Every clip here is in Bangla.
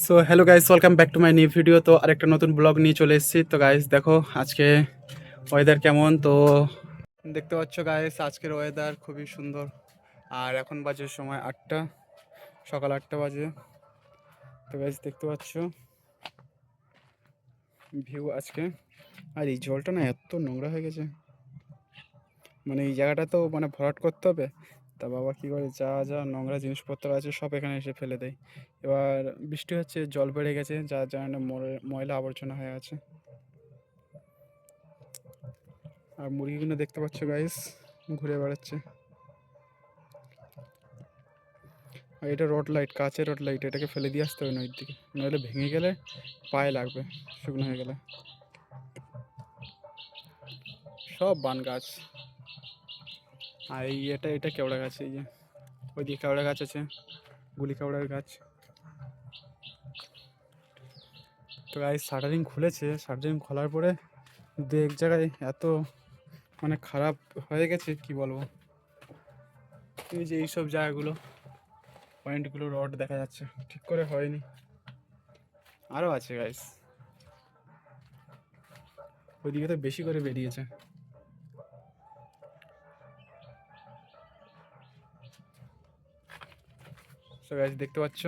So hello guys, welcome back to my new video. তো আরেকটা নতুন ব্লগ নিয়ে চলে এসেছি। তো গাইস দেখো আজকে ওয়েদার কেমন। তো দেখতে পাচ্ছ গাইস, আজকের ওয়েদার খুবই সুন্দর। আর এখন বাজে সময় 8টা, সকাল 8টা বাজে। তো গাইস দেখতে পাচ্ছ ভিউ আজকে। আর এই জলটা না এত নোংরা হয়ে গেছে, মানে এই জায়গাটা তো মানে ভরাট করতে হবে। তা বাবা কী করে, যা যা নোংরা জিনিসপত্র আছে সব এখানে এসে ফেলে দেয়। এবার বৃষ্টি হচ্ছে, জল বেড়ে গেছে, যার জন্য ময়লা আবর্জনা হয়ে আছে। আর মুরগিগুলো দেখতে পাচ্ছ গাইস, ঘুরে বেড়াচ্ছে। আর এটা রড লাইট, কাঁচের রড লাইট, এটাকে ফেলে দিয়ে আসতে হবে নদীর দিকে, নইলে ভেঙে গেলে পায়ে লাগবে, শুকনো হয়ে গেলে। সব বান গাছ। আর এই এটা কেওড়া গাছ, এই যে ওইদিকে কেওড়া গাছ আছে, গুলি কেওড়ার গাছ। তো গাইস শাটারিং খুলেছে, শাটারিং খোলার পরে দু এক জায়গায় এত মানে খারাপ হয়ে গেছে কি বলবো। এই যে এইসব জায়গাগুলো, পয়েন্টগুলো রড দেখা যাচ্ছে, ঠিক করে হয়নি। আরও আছে গাইস, ওইদিকে তো বেশি করে বেরিয়েছে। তো গাইস দেখতে পাচ্ছ।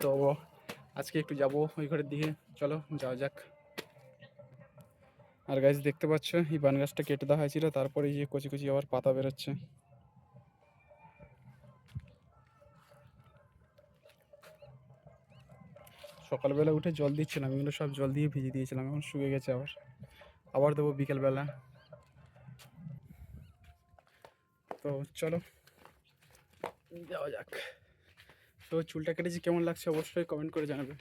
তো আজকে একটু যাবো ওই ঘরের দিকে, চলো যাওয়া যাক। আর গাইস দেখতে পাচ্ছ এই বান গাছটা কেটে দেওয়া হয়েছিল, তারপরে এই যে কচি কচি আবার পাতা বেরোচ্ছে। সকালবেলা উঠে জল দিচ্ছিলাম, এগুলো সব জল দিয়ে ভিজিয়ে দিয়েছিলাম, এখন শুকিয়ে গেছে। আবার আবার দেবো বিকেলবেলা। তো চলো যাওয়া যাক। তো চুলটা কেটেছি, কেমন লাগছে অবশ্যই কমেন্ট করে জানাবে।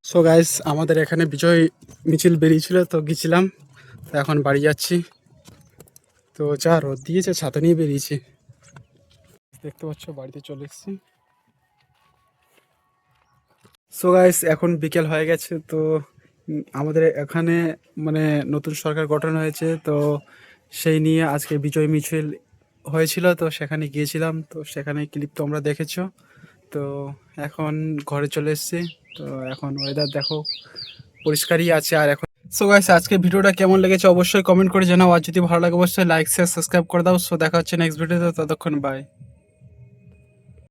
সো গাইস আমাদের এখানে বিজয় মিছিল বেরিয়েছিল, তো গেছিলাম। তো এখন বাড়ি যাচ্ছি। তো যা রোদ দিয়েছে, ছাতা নিয়ে বেরিয়েছি। দেখতে পাচ্ছ বাড়িতে চলে এসেছি। সো গাইস এখন বিকেল হয়ে গেছে। তো আমাদের এখানে মানে নতুন সরকার গঠন হয়েছে, তো সেই নিয়ে আজকে বিজয় মিছিল হয়েছিল। তো সেখানে গিয়েছিলাম, তো সেখানে ক্লিপ তো আমরা দেখেছো। তো এখন ঘরে চলে এসেছি। তো এখন ওয়েদার দেখো পরিষ্কারই আছে। আর এখন সো গাইস আজকে ভিডিওটা কেমন লেগেছে অবশ্যই কমেন্ট করে জানাও। আর যদি ভালো লাগে অবশ্যই লাইক শেয়ার সাবস্ক্রাইব করে দাও। সো দেখা হচ্ছে নেক্সট ভিডিওতে, ততক্ষণ বাই।